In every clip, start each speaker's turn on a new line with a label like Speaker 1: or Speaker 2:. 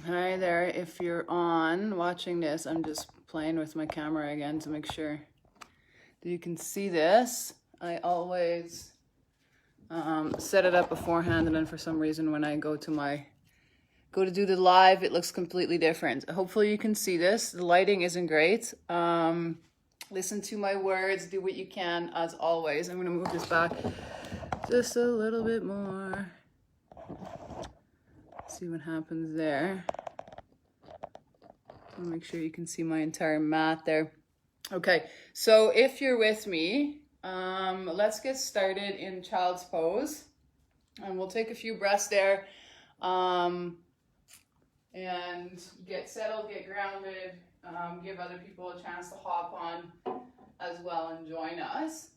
Speaker 1: Hi there, if you're on watching this, I'm just playing with my camera again to make sure that you can see this. I always set it up beforehand, and then for some reason when I go to do the live, it looks completely different. Hopefully you can see this. The lighting isn't great. Listen to my words, do what you can as always. I'm gonna move this back just a little bit more. See what happens there. I'll make sure you can see my entire mat there. Okay, so if you're with me, let's get started in child's pose. And we'll take a few breaths there and get settled, get grounded, give other people a chance to hop on as well and join us.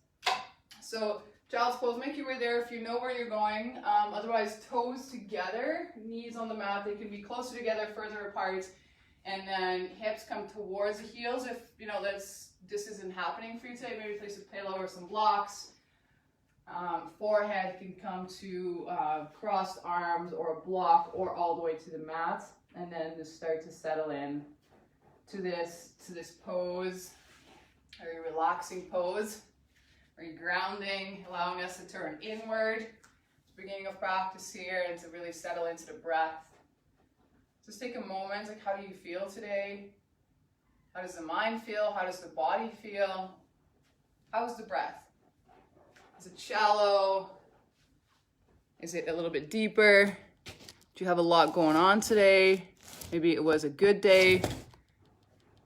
Speaker 1: So child's pose, make your way there if you know where you're going. Otherwise, toes together, knees on the mat. They can be closer together, further apart. And then hips come towards the heels. If you know this isn't happening for you today, maybe place a pillow or some blocks. Forehead can come to crossed arms or a block or all the way to the mat. And then just start to settle in to this pose, very relaxing pose. Very grounding, allowing us to turn inward. It's the beginning of practice here, and to really settle into the breath. Just take a moment, like, how do you feel today? How does the mind feel? How does the body feel? How's the breath? Is it shallow? Is it a little bit deeper? Do you have a lot going on today? Maybe it was a good day,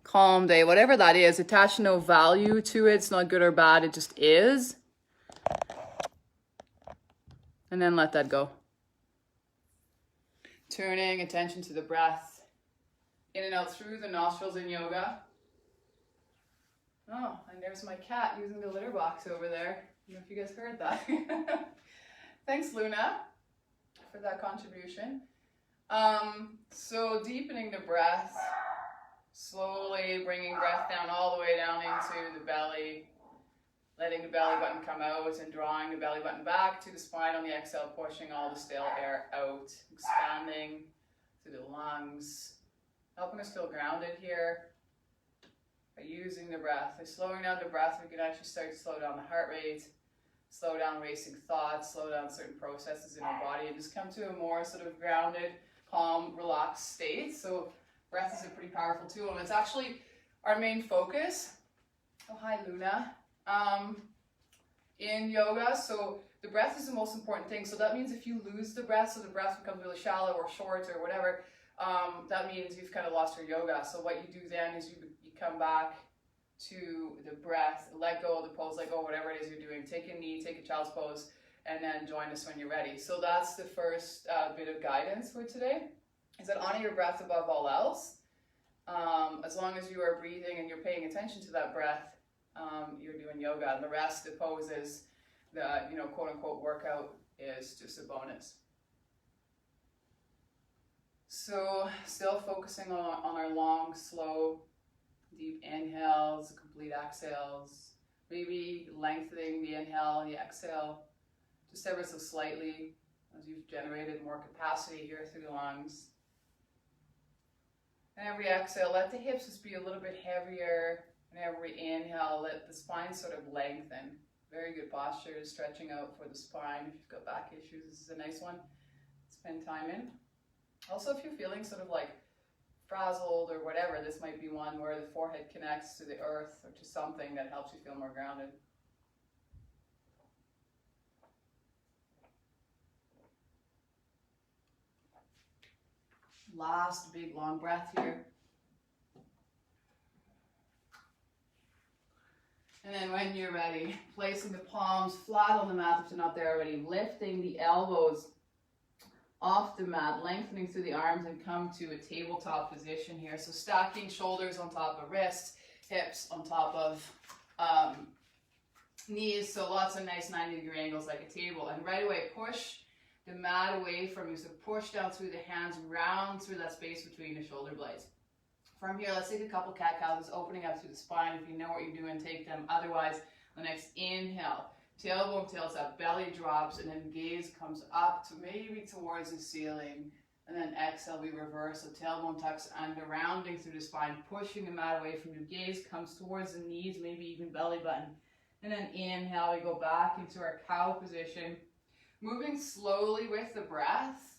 Speaker 1: calm day, whatever that is. Attach no value to it. It's not good or bad. It just is. And then let that go. Turning attention to the breath. In and out through the nostrils in yoga. Oh, and there's my cat using the litter box over there. I don't know if you guys heard that. Thanks, Luna, for that contribution. So deepening the breath. Slowly bringing breath down all the way down into the belly. Letting the belly button come out and drawing the belly button back to the spine on the exhale, pushing all the stale air out, expanding through the lungs, helping us feel grounded here by using the breath. By slowing down the breath, we can actually start to slow down the heart rate, slow down racing thoughts, slow down certain processes in our body, and just come to a more sort of grounded, calm, relaxed state. So breath is a pretty powerful tool, and it's actually our main focus. Oh, hi, Luna. In yoga, so the breath is the most important thing. So that means if you lose the breath, so the breath becomes really shallow or short or whatever, that means you've kind of lost your yoga. So what you do then is you come back to the breath, let go of the pose, let go of whatever it is you're doing. Take a knee, take a child's pose, and then join us when you're ready. So that's the first bit of guidance for today, is that honor your breath above all else. As long as you are breathing and you're paying attention to that breath, you're doing yoga, and the rest, the poses, the quote unquote workout is just a bonus. So still focusing on our long, slow, deep inhales, complete exhales, maybe lengthening the inhale and the exhale just ever so slightly as you've generated more capacity here through the lungs. And every exhale, let the hips just be a little bit heavier. And every inhale, let the spine sort of lengthen. Very good posture, stretching out for the spine. If you've got back issues, this is a nice one to spend time in. Also, if you're feeling sort of like frazzled or whatever, this might be one where the forehead connects to the earth or to something that helps you feel more grounded. Last big long breath here. And then when you're ready, placing the palms flat on the mat if they're not there already, lifting the elbows off the mat, lengthening through the arms, and come to a tabletop position here. So stacking shoulders on top of wrists, hips on top of knees, so lots of nice 90-degree angles like a table. And right away, push the mat away from you. So push down through the hands, round through that space between the shoulder blades. From here, let's take a couple cat-cows, opening up through the spine. If you know what you're doing, take them. Otherwise, the next inhale, tailbone tilts up, belly drops, and then gaze comes up to maybe towards the ceiling. And then exhale, we reverse. So tailbone tucks under, rounding through the spine, pushing the mat away from you. Gaze comes towards the knees, maybe even belly button. And then inhale, we go back into our cow position. Moving slowly with the breath.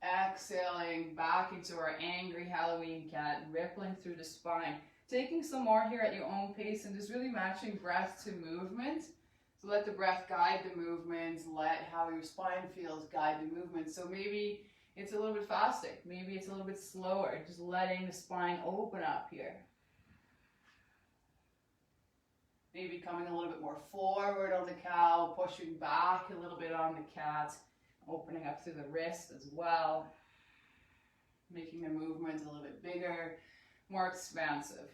Speaker 1: Exhaling back into our angry Halloween cat, rippling through the spine. Taking some more here at your own pace and just really matching breath to movement. So let the breath guide the movement, let how your spine feels guide the movement. So maybe it's a little bit faster, maybe it's a little bit slower, just letting the spine open up here. Maybe coming a little bit more forward on the cow, pushing back a little bit on the cat, opening up through the wrist as well, making the movement a little bit bigger, more expansive.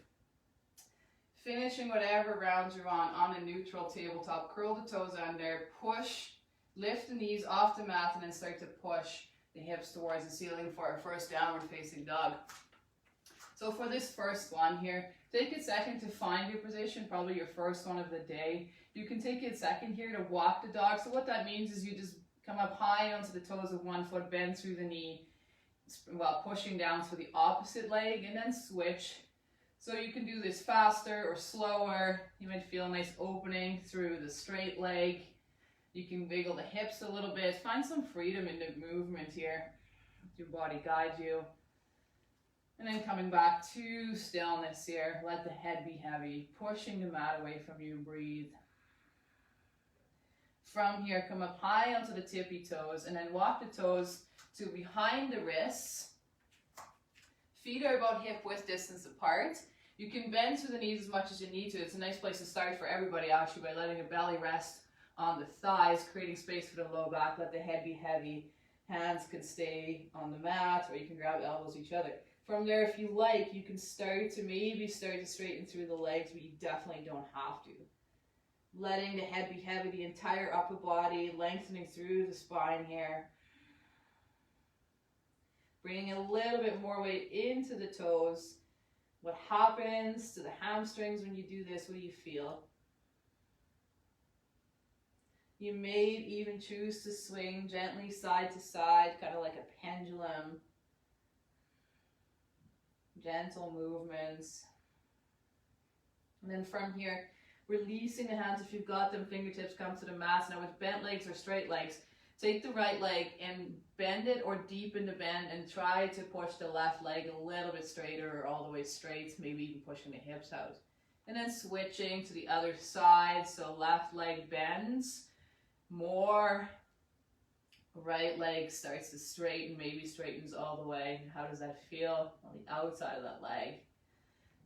Speaker 1: Finishing whatever round you're on a neutral tabletop. Curl the toes under, push, lift the knees off the mat, and then start to push the hips towards the ceiling for our first downward facing dog. So for this first one here, take a second to find your position, probably your first one of the day. You can take a second here to walk the dog. So what that means is you just come up high onto the toes of one foot, bend through the knee, while pushing down to the opposite leg, and then switch. So you can do this faster or slower. You might feel a nice opening through the straight leg. You can wiggle the hips a little bit. Find some freedom in the movement here. Let your body guide you. And then coming back to stillness here. Let the head be heavy. Pushing the mat away from you. Breathe. From here, come up high onto the tippy toes and then walk the toes to behind the wrists. Feet are about hip width distance apart. You can bend to the knees as much as you need to. It's a nice place to start for everybody actually by letting the belly rest on the thighs, creating space for the low back. Let the head be heavy. Hands can stay on the mat or you can grab elbows each other. From there, if you like, you can start to straighten through the legs, but you definitely don't have to. Letting the head be heavy, the entire upper body, lengthening through the spine here. Bringing a little bit more weight into the toes. What happens to the hamstrings when you do this? What do you feel? You may even choose to swing gently side to side, kind of like a pendulum. Gentle movements. And then from here, releasing the hands if you've got them, fingertips come to the mat. Now with bent legs or straight legs, take the right leg and bend it or deepen the bend and try to push the left leg a little bit straighter or all the way straight, maybe even pushing the hips out. And then switching to the other side, so left leg bends more, right leg starts to straighten, maybe straightens all the way. How does that feel on the outside of that leg?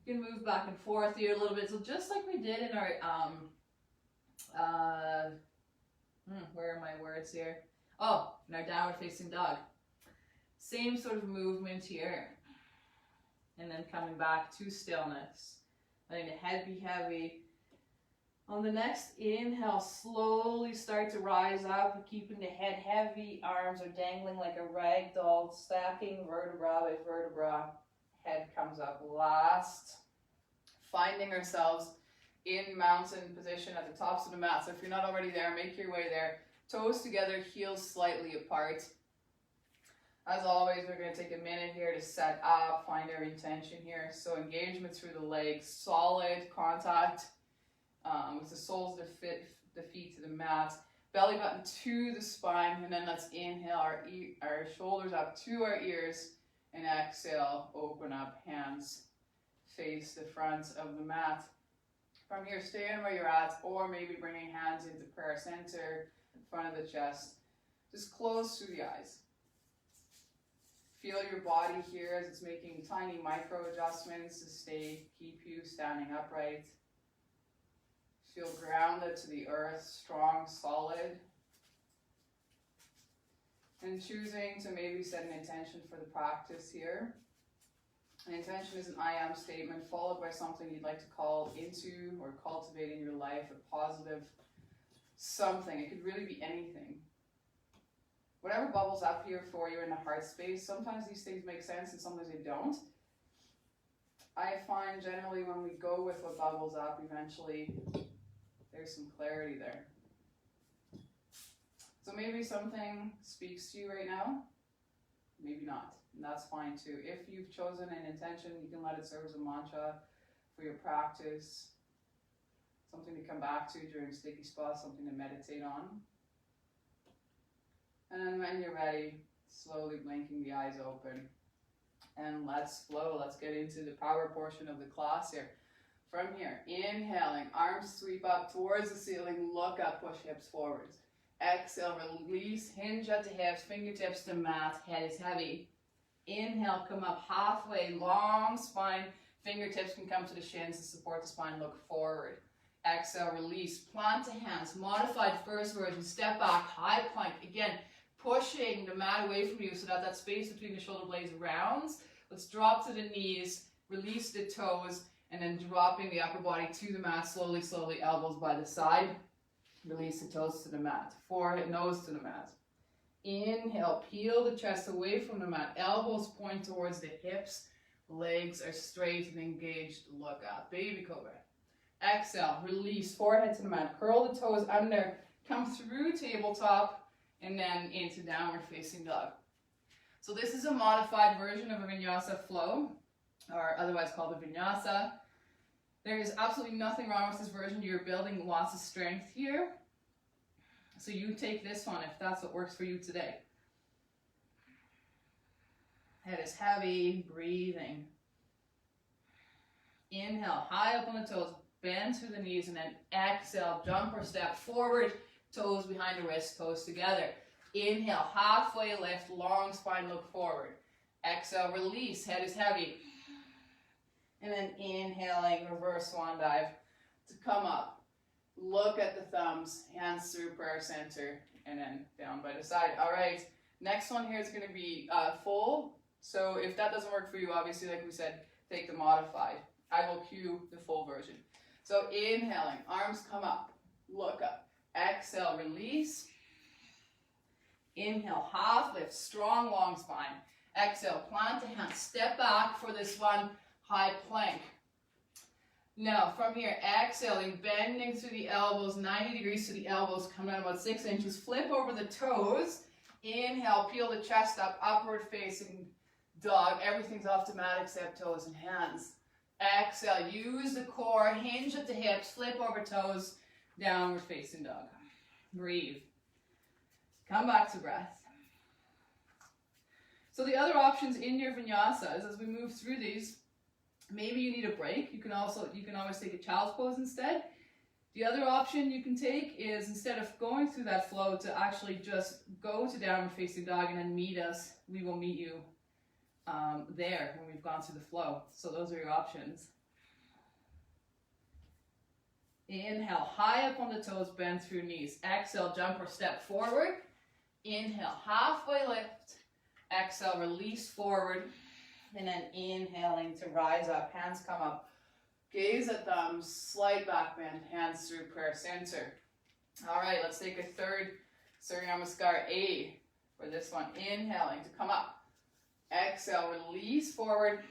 Speaker 1: You can move back and forth here a little bit. So just like we did in our, where are my words here? Oh, in our downward facing dog. Same sort of movement here. And then coming back to stillness. Letting the head be heavy. On the next inhale, slowly start to rise up, keeping the head heavy. Arms are dangling like a rag doll, stacking vertebra by vertebra. Head comes up last. Finding ourselves in mountain position at the tops of the mat. So if you're not already there, make your way there. Toes together, heels slightly apart. As always, we're going to take a minute here to set up, find our intention here. So engagement through the legs, solid contact with the soles of the feet to the mat. Belly button to the spine, and then let's inhale our shoulders up to our ears, and exhale, open up, hands face the front of the mat. From here, staying where you're at, or maybe bringing hands into prayer center, in front of the chest. Just close through the eyes. Feel your body here as it's making tiny micro adjustments to keep you standing upright. Feel grounded to the earth, strong, solid. And choosing to maybe set an intention for the practice here. An intention is an I am statement followed by something you'd like to call into or cultivate in your life, a positive something. It could really be anything. Whatever bubbles up here for you in the heart space, sometimes these things make sense and sometimes they don't. I find generally when we go with what bubbles up, eventually there's some clarity there. So maybe something speaks to you right now. maybe not. And that's fine too. If you've chosen an intention, you can let it serve as a mantra for your practice, something to come back to during sticky spots, something to meditate on. And then when you're ready, slowly blinking the eyes open. And let's flow. Let's get into the power portion of the class here. From here, inhaling, arms sweep up towards the ceiling, look up, push hips forwards. Exhale, release, hinge at the hips, fingertips to mat, head is heavy. Inhale, come up halfway, long spine, fingertips can come to the shins to support the spine, look forward. Exhale, release, plant the hands, modified first version, step back, high plank. Again, pushing the mat away from you so that that space between the shoulder blades rounds. Let's drop to the knees, release the toes, and then dropping the upper body to the mat, slowly, slowly, elbows by the side. Release the toes to the mat, forehead, nose to the mat. Inhale, peel the chest away from the mat, elbows point towards the hips, legs are straight and engaged, look up, baby cobra. Exhale, release, forehead to the mat, curl the toes under, come through tabletop, and then into downward facing dog. So this is a modified version of a vinyasa flow, or otherwise called a vinyasa. There is absolutely nothing wrong with this version. You're building lots of strength here. So you take this one if that's what works for you today. Head is heavy, breathing. Inhale, high up on the toes, bend through the knees, and then exhale, jump or step forward, toes behind the wrist, toes together. Inhale, halfway lift, long spine, look forward. Exhale, release, head is heavy. And then inhaling, reverse swan dive to come up. Look at the thumbs, hands through prayer center, and then down by the side. All right, next one here is going to be full. So if that doesn't work for you, obviously, like we said, take the modified. I will cue the full version. So inhaling, arms come up, look up. Exhale, release. Inhale, half lift, strong long spine. Exhale, plant the hands, step back for this one, high plank. Now from here, exhaling, bending through the elbows, 90 degrees to the elbows, come down about 6 inches, flip over the toes. Inhale, peel the chest up, upward facing dog. Everything's off the mat except toes and hands. Exhale, use the core, hinge at the hips, flip over toes, downward facing dog. Breathe. Come back to breath. So the other options in your vinyasas, as we move through these, maybe you need a break. You can always take a child's pose instead. The other option you can take is, instead of going through that flow, to actually just go to downward facing dog and then meet us. We will meet you there when we've gone through the flow. So those are your options. Inhale, high up on the toes, bend through knees. Exhale, jump or step forward. Inhale, halfway lift. Exhale, release forward. And then inhaling to rise up, hands come up. Gaze at thumbs, slight back bend, hands through prayer center. All right, let's take a third Surya Namaskar A for this one. Inhaling to come up. Exhale, release forward.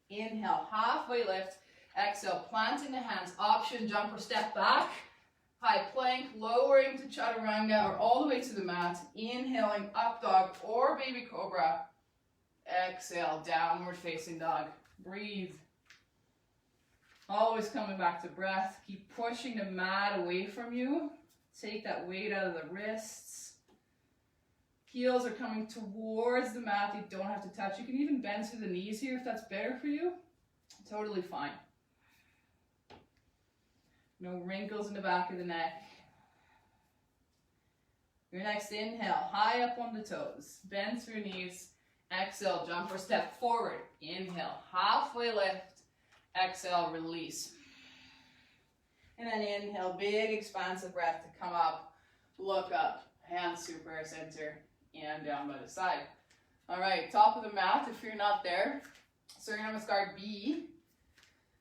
Speaker 1: Inhale, halfway lift. Exhale, planting the hands, option, jump or step back. High plank, lowering to chaturanga or all the way to the mat. Inhaling, up dog or baby cobra. Exhale, downward facing dog. Breathe. Always coming back to breath. Keep pushing the mat away from you. Take that weight out of the wrists. Heels are coming towards the mat. You don't have to touch. You can even bend through the knees here if that's better for you. Totally fine. No wrinkles in the back of the neck. Your next inhale, high up on the toes. Bend through knees. Exhale, jump or step forward. Inhale, halfway lift. Exhale, release. And then inhale, big expansive breath to come up, look up, hands through prayer center, and down by the side. All right, top of the mat if you're not there. Surya Namaskar B.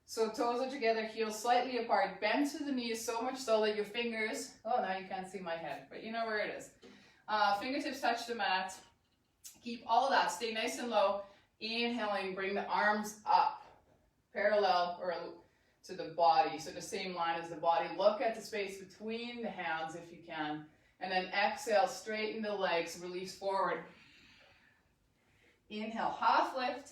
Speaker 1: So toes are together, heels slightly apart, bend to the knees so much so that your fingers, oh now you can't see my head, but you know where it is. Fingertips touch the mat. Keep all of that, stay nice and low. Inhaling, bring the arms up, parallel or to the body, so the same line as the body. Look at the space between the hands if you can. And then exhale, straighten the legs, release forward. Inhale, half lift.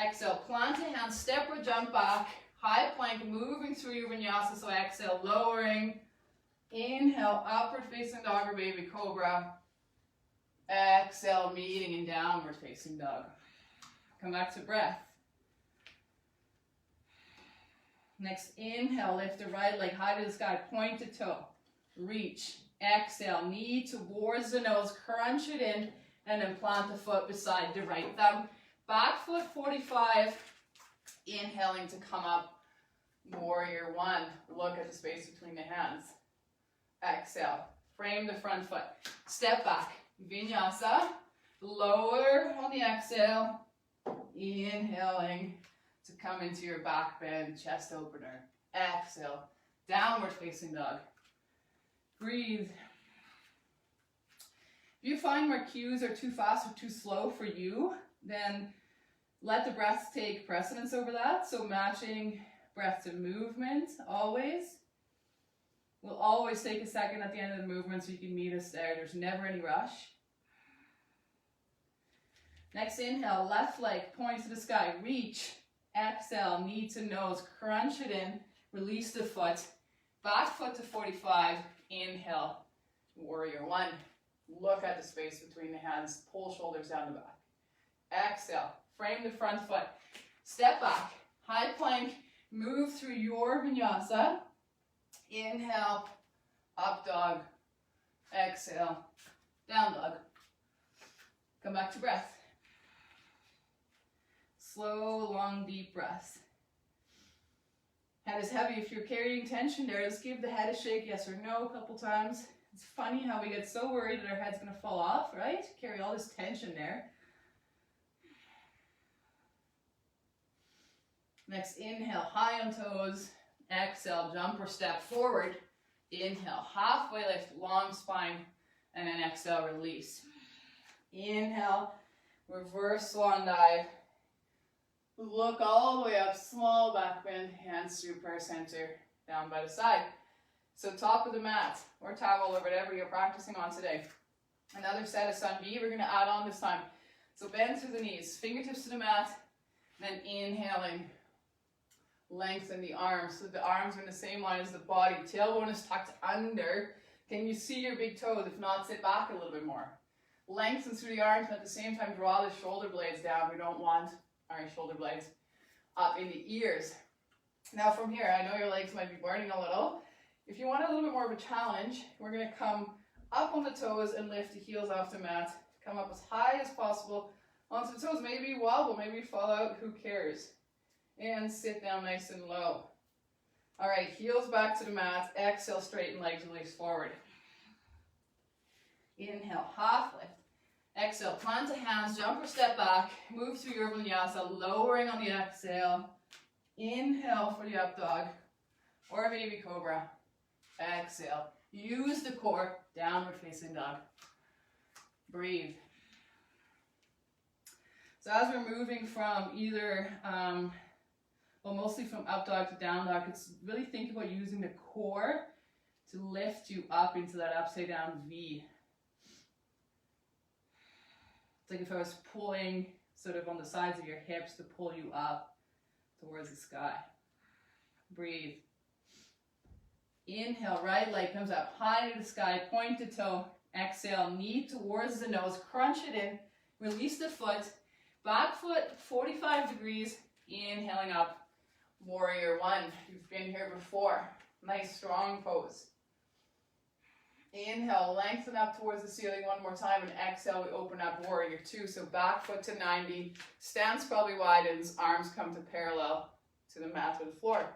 Speaker 1: Exhale, plant a hand, step or jump back. High plank, moving through your vinyasa. So exhale, lowering. Inhale, upward facing dog or baby cobra. Exhale, meeting in downward facing dog. Come back to breath. Next, inhale, lift the right leg high to the sky, point to toe. Reach. Exhale, knee towards the nose, crunch it in, and then plant the foot beside the right thumb. Back foot 45. Inhaling to come up. Warrior one. Look at the space between the hands. Exhale. Frame the front foot. Step back. Vinyasa. Lower on the exhale. Inhaling to come into your back bend, chest opener. Exhale. Downward facing dog. Breathe. If you find where cues are too fast or too slow for you, then let the breath take precedence over that. So matching breath to movement always. We'll always take a second at the end of the movement so you can meet us there. There's never any rush. Next inhale, left leg, point to the sky, reach. Exhale, knee to nose, crunch it in, release the foot. Back foot to 45, inhale, warrior one. Look at the space between the hands, pull shoulders down the back. Exhale, frame the front foot. Step back, high plank, move through your vinyasa. Inhale, up dog. Exhale, down dog. Come back to breath. Slow, long, deep breaths. Head is heavy. If you're carrying tension there, let's give the head a shake, yes or no, a couple times. It's funny how we get so worried that our head's going to fall off, right? Carry all this tension there. Next, inhale, high on toes. Exhale, jump or step forward. Inhale, halfway lift, long spine. And then exhale, release. Inhale, reverse swan dive. Look all the way up, small back bend, hands through prayer center, down by the side. So top of the mat or towel or whatever you're practicing on today. Another set of sun B, we're going to add on this time. So bend through the knees, fingertips to the mat, then inhaling. Lengthen the arms, so the arms are in the same line as the body. Tailbone is tucked under. Can you see your big toes? If not, sit back a little bit more. Lengthen through the arms, but at the same time draw the shoulder blades down. We don't want our shoulder blades up in the ears. Now from here, I know your legs might be burning a little. If you want a little bit more of a challenge, we're going to come up on the toes and lift the heels off the mat. Come up as high as possible onto the toes. Maybe you wobble, maybe you fall out, who cares? And sit down nice and low. All right, heels back to the mat. Exhale, straighten legs, release forward. Inhale, half lift. Exhale, plant the hands, jump or step back. Move through your vinyasa, lowering on the exhale. Inhale for the up dog or baby cobra. Exhale. Use the core, downward facing dog. Breathe. So as we're moving from either, mostly from up dog to down dog, it's really think about using the core to lift you up into that upside down V. It's like if I was pulling sort of on the sides of your hips to pull you up towards the sky. Breathe. Inhale, right leg comes up high to the sky, point to toe. Exhale, knee towards the nose, crunch it in, release the foot, back foot 45 degrees, inhaling up. Warrior one, you've been here before. Nice strong pose. Inhale, lengthen up towards the ceiling one more time, and exhale, we open up warrior two. So back foot to 90, stance probably widens, arms come to parallel to the mat or the floor.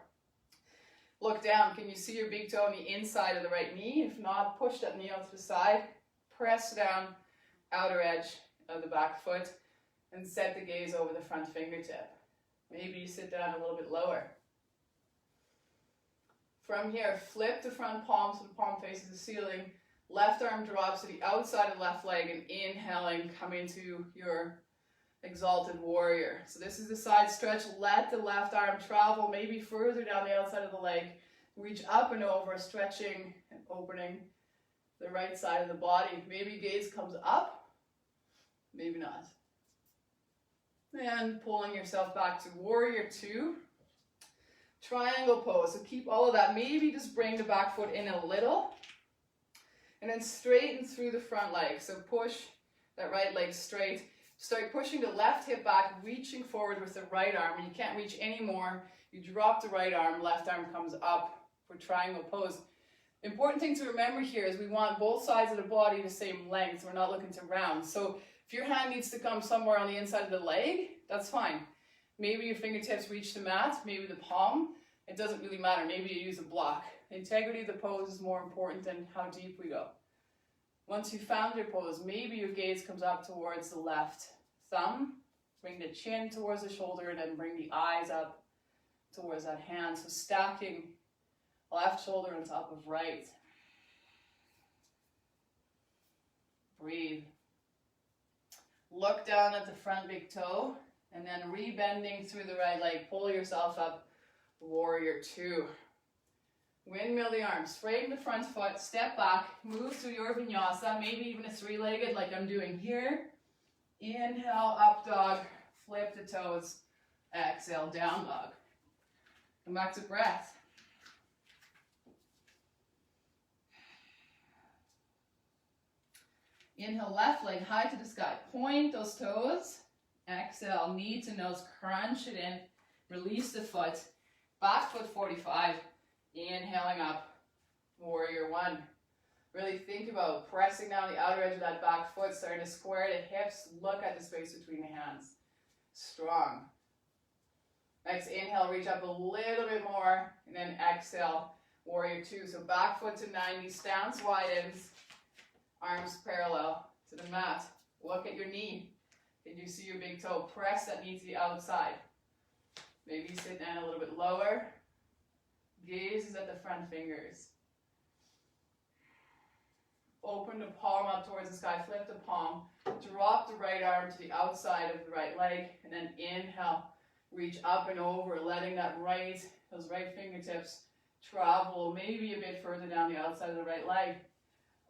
Speaker 1: Look down, can you see your big toe on the inside of the right knee? If not, push that knee out to the side, press down, outer edge of the back foot, and set the gaze over the front fingertip. Maybe you sit down a little bit lower. From here, flip the front palm so the palm faces the ceiling. Left arm drops to the outside of the left leg, and inhaling, come into your exalted warrior. So this is the side stretch. Let the left arm travel maybe further down the outside of the leg. Reach up and over, stretching and opening the right side of the body. Maybe gaze comes up, maybe not. And pulling yourself back to warrior two. Triangle pose. So keep all of that. Maybe just bring the back foot in a little. And then straighten through the front leg. So push that right leg straight. Start pushing the left hip back, reaching forward with the right arm. When you can't reach anymore, you drop the right arm, left arm comes up for triangle pose. Important thing to remember here is we want both sides of the body the same length. We're not looking to round. So if your hand needs to come somewhere on the inside of the leg, that's fine. Maybe your fingertips reach the mat, maybe the palm. It doesn't really matter. Maybe you use a block. The integrity of the pose is more important than how deep we go. Once you've found your pose, maybe your gaze comes up towards the left thumb. Bring the chin towards the shoulder and then bring the eyes up towards that hand. So stacking left shoulder on top of right. Breathe. Look down at the front big toe and then rebending through the right leg. Pull yourself up, warrior two. Windmill the arms, straighten the front foot, step back, move to your vinyasa, maybe even a three-legged like I'm doing here. Inhale, up dog, flip the toes, exhale, down dog. Come back to breath. Inhale, left leg high to the sky, point those toes, exhale, knee to nose, crunch it in, release the foot, back foot 45. Inhaling up, warrior one. Really think about pressing down the outer edge of that back foot, starting to square the hips, look at the space between the hands. Strong. Next, inhale, reach up a little bit more, and then exhale, warrior two. So back foot to 90, stance widens, arms parallel to the mat. Look at your knee. Can you see your big toe? Press that knee to the outside. Maybe sit down a little bit lower. Gaze is at the front fingers. Open the palm up towards the sky, flip the palm, drop the right arm to the outside of the right leg, and then inhale, reach up and over, letting those right fingertips travel maybe a bit further down the outside of the right leg.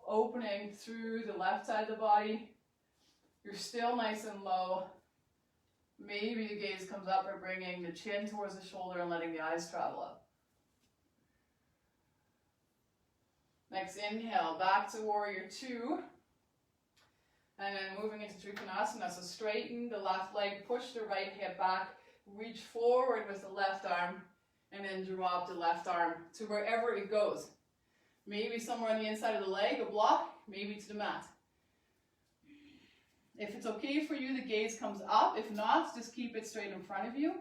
Speaker 1: Opening through the left side of the body. You're still nice and low. Maybe the gaze comes up or bringing the chin towards the shoulder and letting the eyes travel up. Next, inhale, back to warrior two. And then moving into Trikonasana. So straighten the left leg, push the right hip back, reach forward with the left arm, and then drop the left arm to wherever it goes. Maybe somewhere on the inside of the leg, a block, maybe to the mat. If it's okay for you, the gaze comes up. If not, just keep it straight in front of you.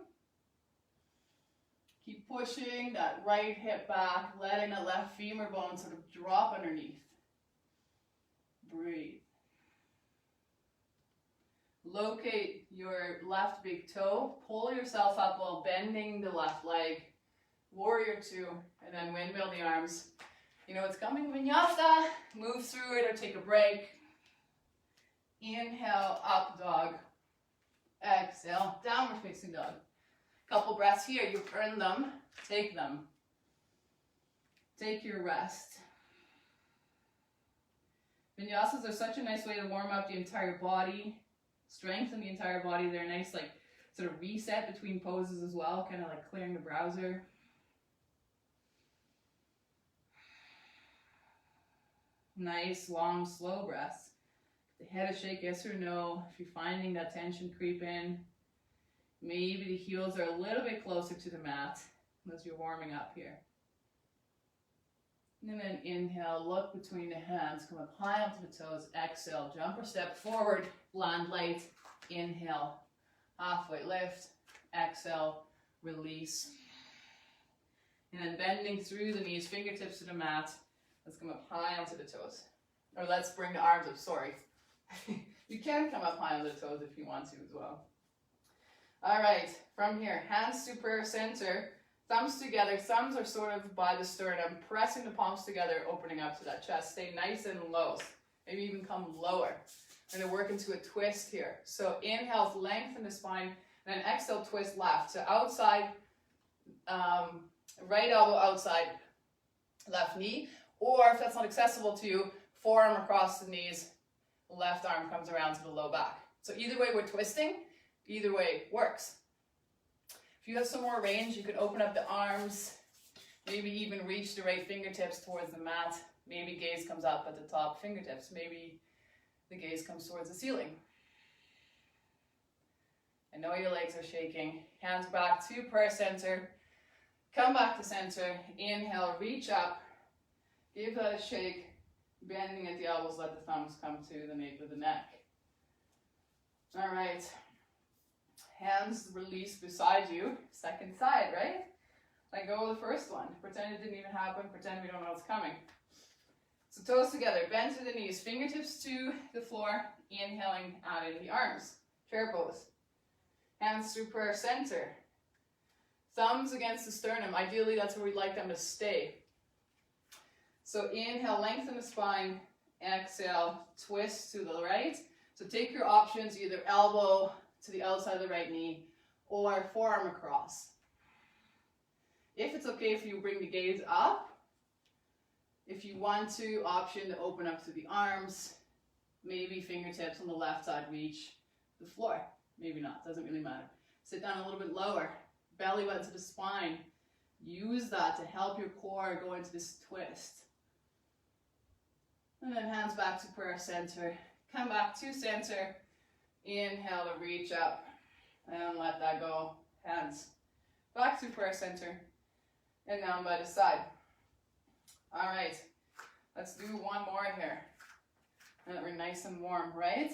Speaker 1: Keep pushing that right hip back, letting that left femur bone sort of drop underneath. Breathe. Locate your left big toe. Pull yourself up while bending the left leg. Warrior two, and then windmill the arms. You know it's coming, vinyasa. Move through it or take a break. Inhale, up dog. Exhale, downward facing dog. Couple breaths here, you've earned them, take them. Take your rest. Vinyasas are such a nice way to warm up the entire body, strengthen the entire body. They're a nice like sort of reset between poses as well, kind of like clearing the browser. Nice, long, slow breaths. The head a shake, yes or no. If you're finding that tension creep in, maybe the heels are a little bit closer to the mat as you're warming up here. And then inhale, look between the hands, come up high onto the toes, exhale, jump or step forward, land light, inhale, halfway lift, exhale, release. And then bending through the knees, fingertips to the mat, let's come up high onto the toes. Or let's bring the arms up, sorry. You can come up high on the toes if you want to as well. All right, from here, hands to prayer center, thumbs together. Thumbs are sort of by the sternum, pressing the palms together, opening up to that chest. Stay nice and low. Maybe even come lower. We're going to work into a twist here. So inhale, lengthen the spine, and then exhale, twist left. So outside, right elbow outside, left knee. Or if that's not accessible to you, forearm across the knees, left arm comes around to the low back. So either way, we're twisting. Either way works. If you have some more range, you can open up the arms, maybe even reach the right fingertips towards the mat. Maybe gaze comes up at the top fingertips. Maybe the gaze comes towards the ceiling. I know your legs are shaking. Hands back to prayer center. Come back to center. Inhale, reach up. Give that a shake. Bending at the elbows, let the thumbs come to the nape of the neck. All right. Hands release beside you. Second side, right? Let go of the first one. Pretend it didn't even happen. Pretend we don't know what's coming. So toes together, bend to the knees, fingertips to the floor. Inhaling out into the arms. Chair pose. Hands through prayer center. Thumbs against the sternum. Ideally, that's where we'd like them to stay. So inhale, lengthen the spine. Exhale, twist to the right. So take your options, either elbow to the outside of the right knee or forearm across. If it's okay if you bring the gaze up, if you want to, option to open up to the arms, maybe fingertips on the left side reach the floor. Maybe not, doesn't really matter. Sit down a little bit lower, belly button to the spine. Use that to help your core go into this twist. And then hands back to prayer center. Come back to center. Inhale to reach up and let that go. Hands back to prayer center and down by the side. All right, let's do one more here. And we're nice and warm, right?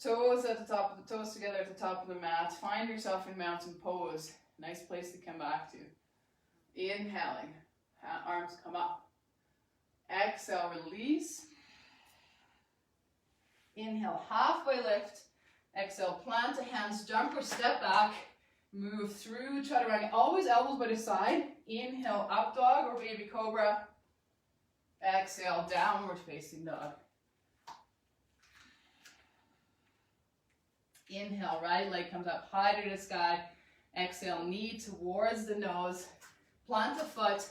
Speaker 1: Toes at the top of the toes together at the top of the mat. Find yourself in mountain pose. Nice place to come back to. Inhaling, arms come up. Exhale, release. Inhale, halfway lift. Exhale, plant the hands, jump or step back. Move through chaturanga. Always elbows by the side. Inhale, up dog or baby cobra. Exhale, downward facing dog. Inhale, right leg comes up high to the sky. Exhale, knee towards the nose. Plant the foot.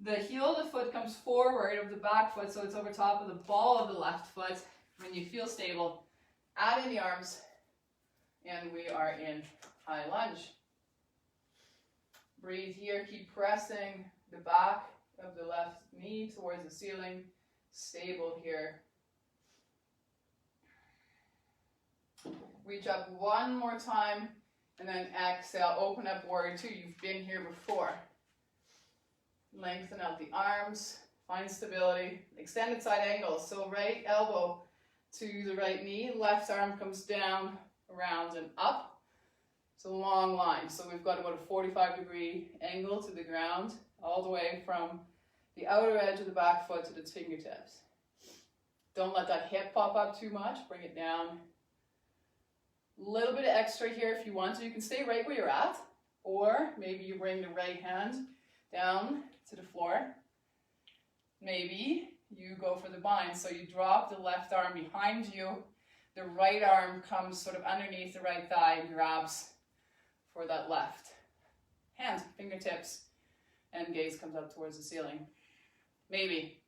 Speaker 1: The heel of the foot comes forward of the back foot, so it's over top of the ball of the left foot. When you feel stable, add in the arms, and we are in high lunge. Breathe here, keep pressing the back of the left knee towards the ceiling. Stable here. Reach up one more time, and then exhale, open up warrior two. You've been here before. Lengthen out the arms, find stability. Extended side angles, so right elbow to the right knee, left arm comes down, around and up. It's a long line, so we've got about a 45-degree angle to the ground, all the way from the outer edge of the back foot to the fingertips. Don't let that hip pop up too much, bring it down. A little bit of extra here if you want to. You can stay right where you're at, or maybe you bring the right hand down to the floor. Maybe you go for the bind, so you drop the left arm behind you, the right arm comes sort of underneath the right thigh and grabs for that left. Hands, fingertips, and gaze comes up towards the ceiling. Maybe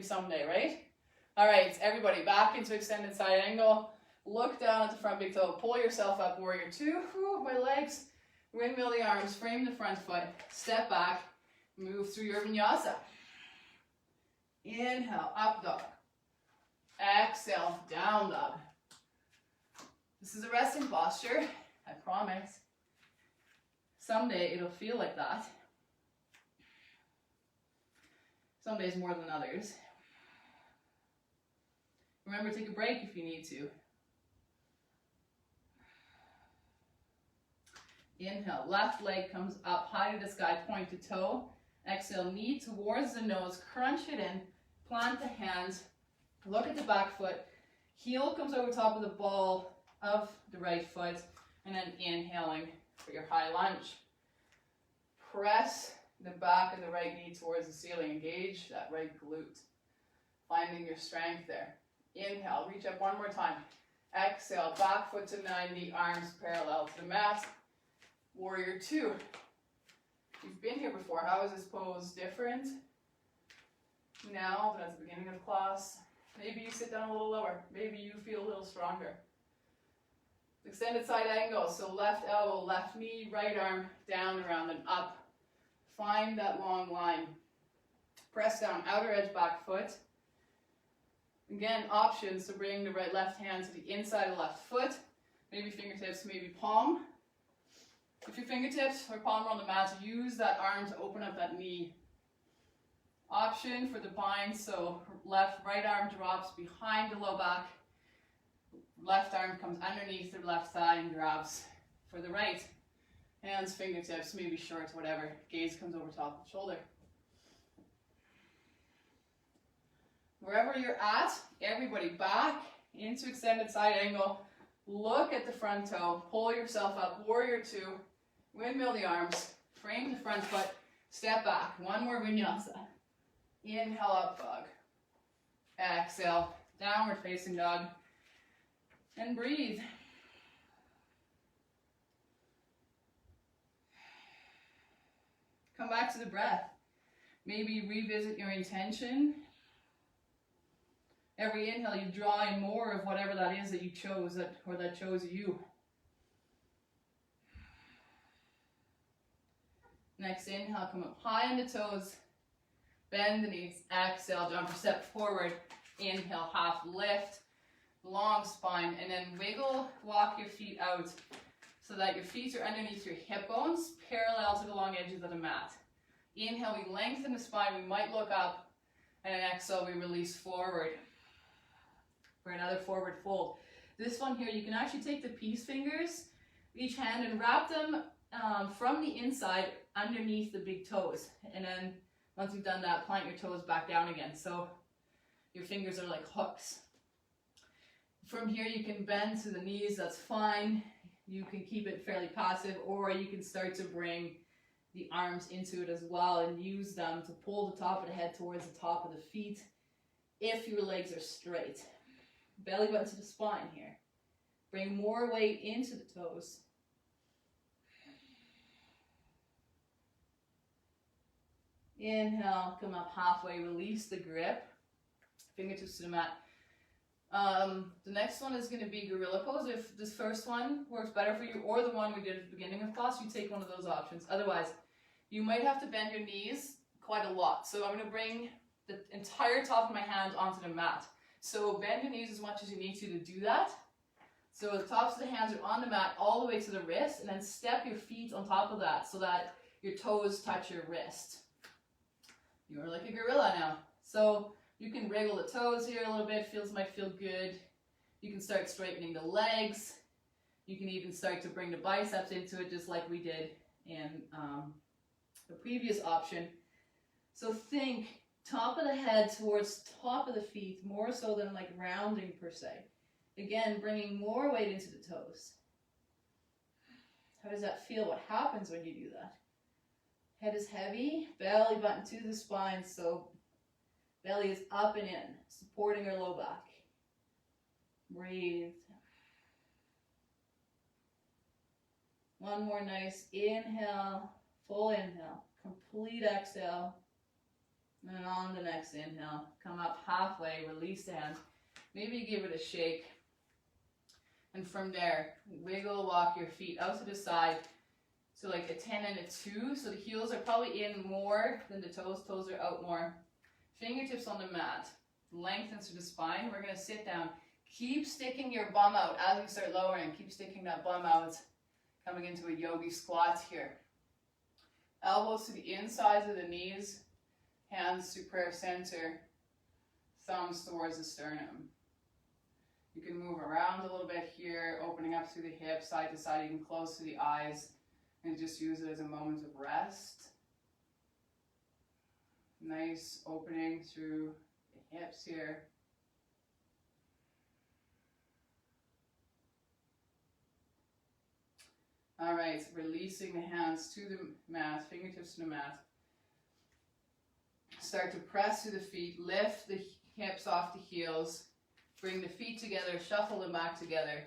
Speaker 1: someday, right? All right, everybody back into extended side angle. Look down at the front big toe, pull yourself up, warrior two. Whew, my legs, windmill the arms, frame the front foot, step back, move through your vinyasa. Inhale, up dog. Exhale, down dog. This is a resting posture, I promise. Someday it'll feel like that. Some days more than others. Remember, take a break if you need to. Inhale, left leg comes up high to the sky, point to toe. Exhale, knee towards the nose, crunch it in, plant the hands, look at the back foot, heel comes over top of the ball of the right foot, and then inhaling for your high lunge. Press the back of the right knee towards the ceiling, engage that right glute, finding your strength there. Inhale, reach up one more time. Exhale, back foot to 90, arms parallel to the mat. Warrior two. You've been here before. How is this pose different now than at the beginning of class? Maybe you sit down a little lower. Maybe you feel a little stronger. Extended side angle, so left elbow, left knee, right arm down, around, and up. Find that long line. Press down, outer edge back foot. Again, options, so bring the right left hand to the inside of the left foot. Maybe fingertips, maybe palm. If your fingertips or palm are on the mat, use that arm to open up that knee. Option for the bind, so right arm drops behind the low back. Left arm comes underneath the left thigh and grabs for the right. Hands, fingertips, maybe shorts, whatever. Gaze comes over top of the shoulder. Wherever you're at, everybody back into extended side angle. Look at the front toe. Pull yourself up. Warrior two. Windmill the arms. Frame the front foot. Step back. One more vinyasa. Inhale, up dog. Exhale, downward facing dog. And breathe. Come back to the breath. Maybe revisit your intention. Every inhale, you draw in more of whatever that is that you chose, or that chose you. Next inhale, come up high on the toes. Bend the knees. Exhale, jump or step forward. Inhale, half lift. Long spine, and then wiggle, walk your feet out so that your feet are underneath your hip bones, parallel to the long edges of the mat. Inhale, we lengthen the spine, we might look up, and then exhale, we release forward for another forward fold. This one here, you can actually take the peace fingers, each hand, and wrap them from the inside underneath the big toes. And then once you've done that, plant your toes back down again. So your fingers are like hooks. From here, you can bend to the knees, that's fine. You can keep it fairly passive, or you can start to bring the arms into it as well and use them to pull the top of the head towards the top of the feet if your legs are straight. Belly button to the spine here. Bring more weight into the toes. Inhale, come up halfway, release the grip. Fingertips to the mat. The next one is going to be gorilla pose. If this first one works better for you, or the one we did at the beginning of class, you take one of those options. Otherwise, you might have to bend your knees quite a lot. So I'm going to bring the entire top of my hand onto the mat. So bend your knees as much as you need to do that. So the tops of the hands are on the mat all the way to the wrist, and then step your feet on top of that so that your toes touch your wrist. You're like a gorilla now. So you can wriggle the toes here a little bit, might feel good. You can start straightening the legs. You can even start to bring the biceps into it, just like we did in the previous option. So think top of the head towards top of the feet, more so than like rounding per se. Again, bringing more weight into the toes. How does that feel? What happens when you do that? Head is heavy, belly button to the spine, so belly is up and in, supporting our low back. Breathe. One more nice inhale, full inhale, complete exhale. And on the next inhale, come up halfway, release the hands. Maybe give it a shake. And from there, wiggle, walk your feet out to the side. So like a 10 and a 2. So the heels are probably in more than the toes. Toes are out more. Fingertips on the mat. Lengthen through the spine. We're going to sit down. Keep sticking your bum out as we start lowering. Keep sticking that bum out. Coming into a yogi squat here. Elbows to the insides of the knees. Hands to prayer center. Thumbs towards the sternum. You can move around a little bit here, opening up through the hips, side to side. You can close to the eyes and just use it as a moment of rest. Nice opening through the hips here. All right, releasing the hands to the mat, fingertips to the mat. Start to press through the feet, lift the hips off the heels, bring the feet together, shuffle them back together,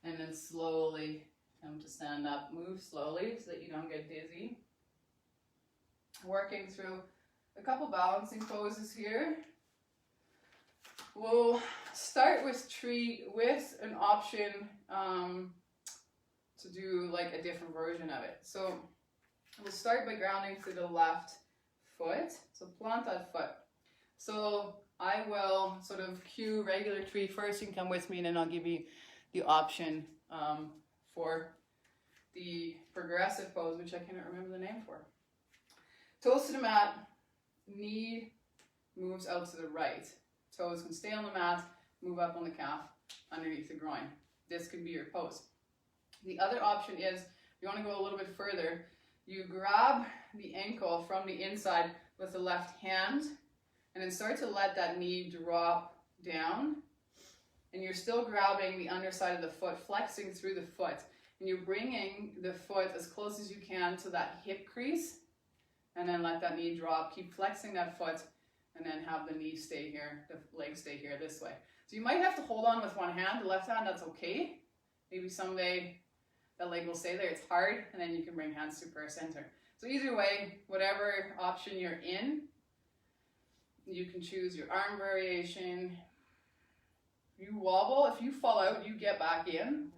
Speaker 1: and then slowly come to stand up. Move slowly so that you don't get dizzy. Working through a couple balancing poses here. We'll start with tree with an option to do like a different version of it. So we'll start by grounding through the left foot. So plant that foot. So I will sort of cue regular tree first. You can come with me and then I'll give you the option for the progressive pose, which I cannot remember the name for. Toes to the mat, knee moves out to the right. Toes can stay on the mat, move up on the calf, underneath the groin. This can be your pose. The other option is, if you want to go a little bit further, you grab the ankle from the inside with the left hand, and then start to let that knee drop down. And you're still grabbing the underside of the foot, flexing through the foot. And you're bringing the foot as close as you can to that hip crease, and then let that knee drop. Keep flexing that foot, and then have the knee stay here, the leg stay here this way. So you might have to hold on with one hand, the left hand, that's okay. Maybe someday that leg will stay there, it's hard, and then you can bring hands to prayer center. So either way, whatever option you're in, you can choose your arm variation. You wobble, if you fall out, you get back in.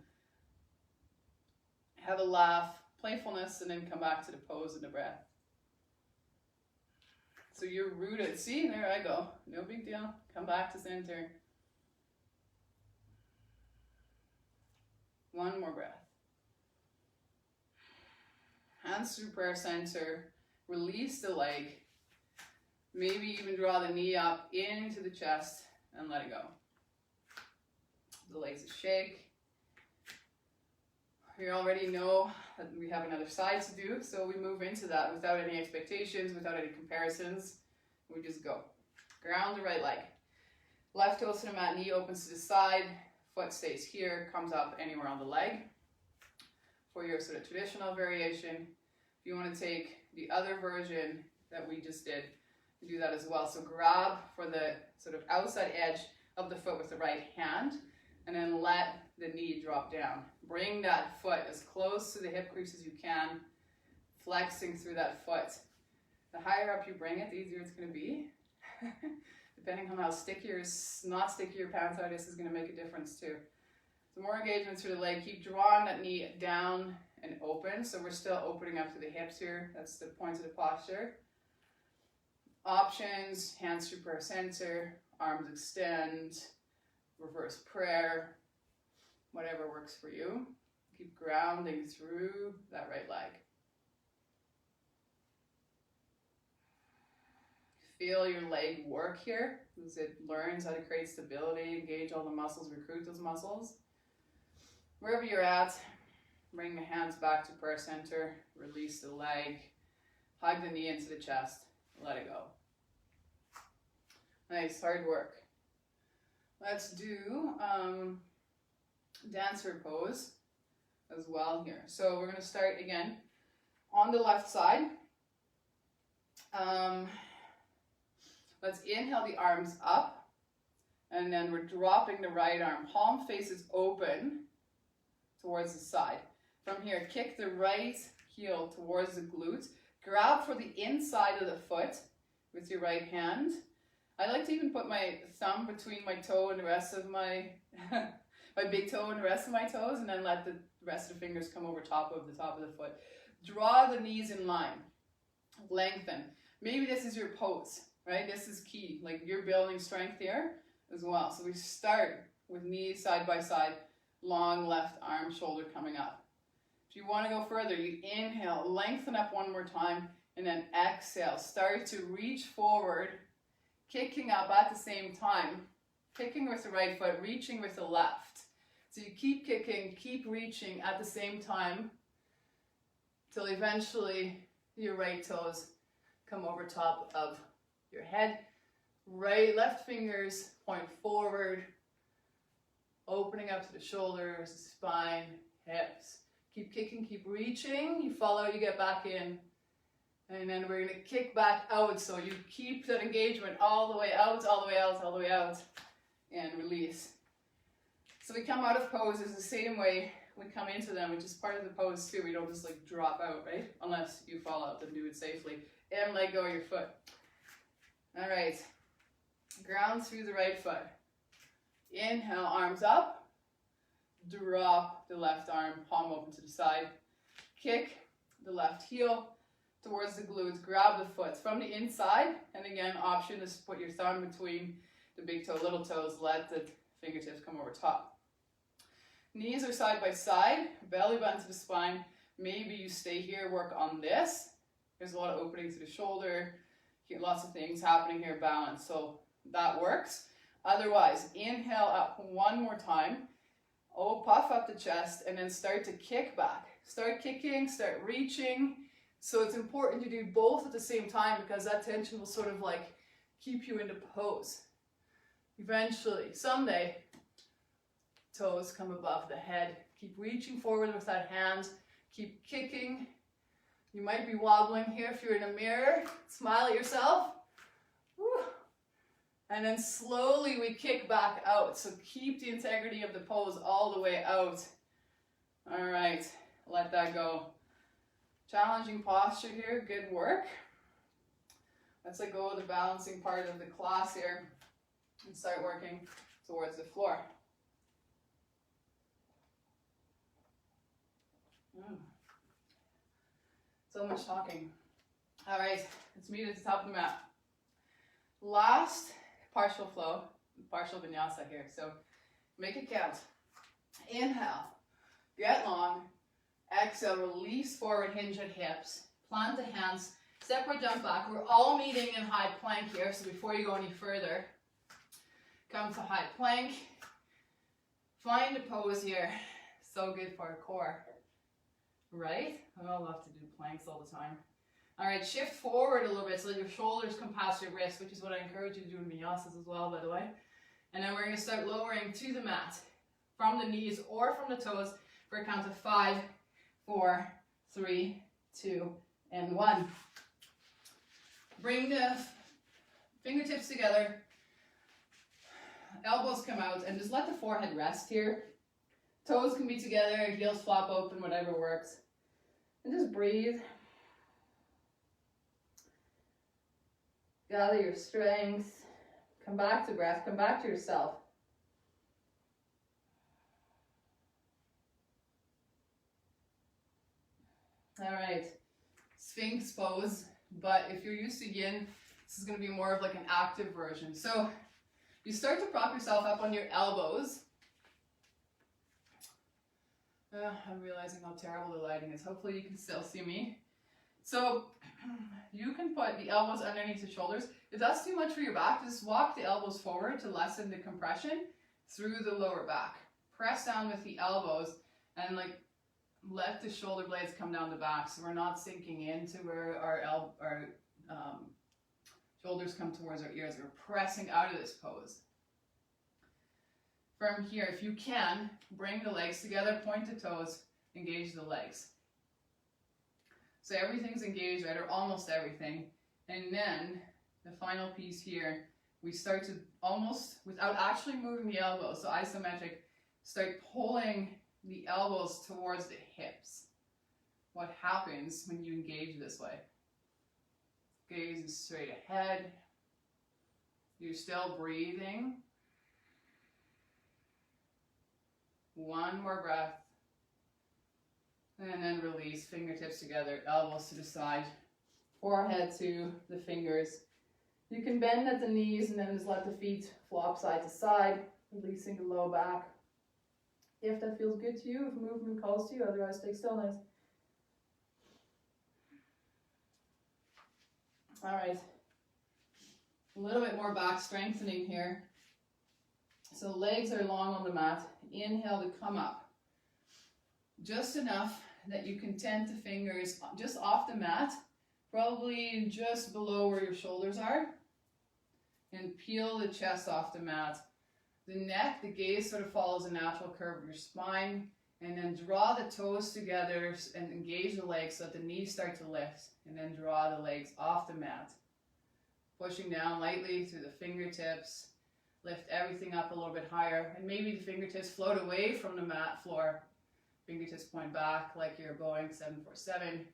Speaker 1: Have a laugh, playfulness, and then come back to the pose and the breath. So you're rooted. See, there I go. No big deal. Come back to center. One more breath. Hands through prayer center. Release the leg. Maybe even draw the knee up into the chest and let it go. The legs a shake. You already know that we have another side to do, so we move into that without any expectations, without any comparisons. We just go. Ground the right leg. Left toes to the mat, knee opens to the side, foot stays here, comes up anywhere on the leg. For your sort of traditional variation, if you want to take the other version that we just did, you do that as well. So grab for the sort of outside edge of the foot with the right hand, and then let the knee drop down. Bring that foot as close to the hip crease as you can, flexing through that foot. The higher up you bring it, the easier it's going to be. Depending on how sticky or not sticky your pants are, this is going to make a difference too. So more engagement through the leg. Keep drawing that knee down and open. So we're still opening up to the hips here. That's the point of the posture. Options, hands through prayer center, arms extend, reverse prayer, whatever works for you. Keep grounding through that right leg. Feel your leg work here as it learns how to create stability, engage all the muscles, recruit those muscles. Wherever you're at, bring the hands back to prayer center, release the leg, hug the knee into the chest, let it go. Nice, hard work. Let's do dancer pose as well here. So we're going to start again on the left side. Let's inhale the arms up, and then we're dropping the right arm. Palm faces open towards the side. From here, kick the right heel towards the glutes. Grab for the inside of the foot with your right hand. I like to even put my thumb between my toe and the rest of my my big toe and the rest of my toes, and then let the rest of the fingers come over top of the foot. Draw the knees in line. Lengthen. Maybe this is your pose, right? This is key. Like, you're building strength here as well. So we start with knees side by side, long left arm, shoulder coming up. If you want to go further, you inhale, lengthen up one more time, and then exhale. Start to reach forward, kicking up at the same time, kicking with the right foot, reaching with the left. So you keep kicking, keep reaching at the same time, till eventually your right toes come over top of your head. Right, left fingers point forward, opening up to the shoulders, spine, hips. Keep kicking, keep reaching. You fall out, you get back in. And then we're going to kick back out. So you keep that engagement all the way out, all the way out, all the way out. And release. So we come out of poses the same way we come into them, which is part of the pose too. We don't just like drop out, right? Unless you fall out, then do it safely. And let go of your foot. All right. Ground through the right foot. Inhale, arms up. drop the left arm, palm open to the side, kick the left heel towards the glutes, grab the foot from the inside, and again, option is to put your thumb between the big toe, little toes, let the fingertips come over top. Knees are side by side, belly button to the spine. Maybe you stay here, work on this. There's a lot of opening to the shoulder, lots of things happening here, balance, so that works. Otherwise, inhale up one more time. Oh, puff up the chest and then start to kick back. Start kicking, start reaching. So it's important to do both at the same time because that tension will sort of like keep you into pose. Eventually, someday, toes come above the head. Keep reaching forward with that hand. Keep kicking. You might be wobbling here if you're in a mirror. Smile at yourself. Woo. And then slowly we kick back out. So keep the integrity of the pose all the way out. All right, let that go. Challenging posture here, good work. Let's let go of the balancing part of the class here and start working towards the floor. So much talking. All right, let's meet at the top of the mat. Last partial flow, partial vinyasa here. So make it count. Inhale, get long. Exhale, release forward, hinge at hips. Plant the hands, step or jump back. We're all meeting in high plank here, so before you go any further, come to high plank. Find a pose here. So good for our core. Right? We all love to do planks all the time. All right, shift forward a little bit so that your shoulders come past your wrists, which is what I encourage you to do in vinyasas as well, by the way. And then we're going to start lowering to the mat from the knees or from the toes for a count of 5, 4, 3, 2, and 1. Bring the fingertips together, elbows come out, and just let the forehead rest here. Toes can be together, heels flop open, whatever works. And just breathe. Gather your strength. Come back to breath. Come back to yourself. All right. Sphinx pose. But if you're used to yin, this is going to be more of like an active version. So you start to prop yourself up on your elbows. I'm realizing how terrible the lighting is. Hopefully you can still see me. So you can put the elbows underneath the shoulders. If that's too much for your back, just walk the elbows forward to lessen the compression through the lower back. Press down with the elbows and like let the shoulder blades come down the back so we're not sinking into where our shoulders come towards our ears. We're pressing out of this pose. From here, if you can, bring the legs together, point the toes, engage the legs. So everything's engaged, right, or almost everything. And then the final piece here, we start to almost, without actually moving the elbows, so isometric, start pulling the elbows towards the hips. What happens when you engage this way? Gaze is straight ahead. You're still breathing. One more breath. And then release, fingertips together, elbows to the side, forehead to the fingers. You can bend at the knees and then just let the feet flop side to side, releasing the low back. If that feels good to you, if movement calls to you, otherwise take stillness. All right, a little bit more back strengthening here. So legs are long on the mat. Inhale to come up. Just enough that you can tent the fingers just off the mat, probably just below where your shoulders are. And peel the chest off the mat. The neck, the gaze sort of follows a natural curve of your spine. And then draw the toes together and engage the legs so that the knees start to lift. And then draw the legs off the mat. Pushing down lightly through the fingertips. Lift everything up a little bit higher. And maybe the fingertips float away from the mat floor. Fingertips point back like you're Boeing 747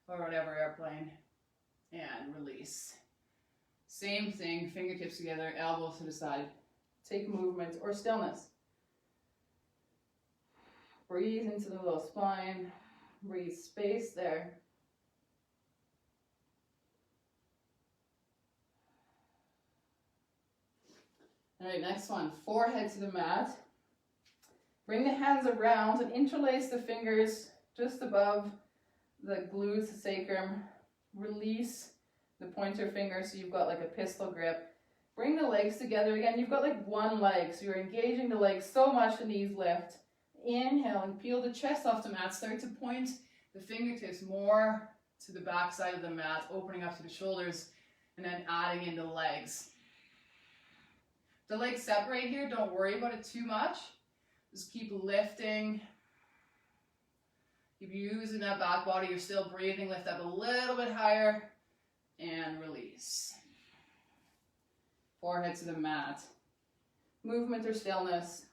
Speaker 1: or whatever airplane. And release. Same thing, fingertips together, elbows to the side. Take movement or stillness. Breathe into the low spine. Breathe space there. All right, next one. Forehead to the mat. Bring the hands around and interlace the fingers just above the glutes, the sacrum. Release the pointer finger so you've got like a pistol grip. Bring the legs together again. You've got like one leg, so you're engaging the legs so much the knees lift. Inhale and peel the chest off the mat. Start to point the fingertips more to the back side of the mat, opening up to the shoulders, and then adding in the legs. The legs separate here. Don't worry about it too much. Just keep lifting. Keep using that back body. You're still breathing. Lift up a little bit higher and release. Forehead to the mat. Movement or stillness.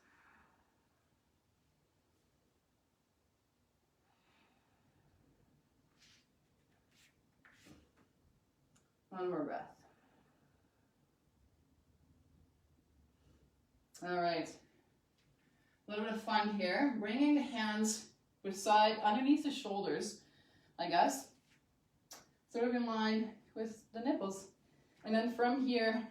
Speaker 1: One more breath. All right. A little bit of fun here. Bringing the hands beside, underneath the shoulders, I guess. Sort of in line with the nipples. And then from here,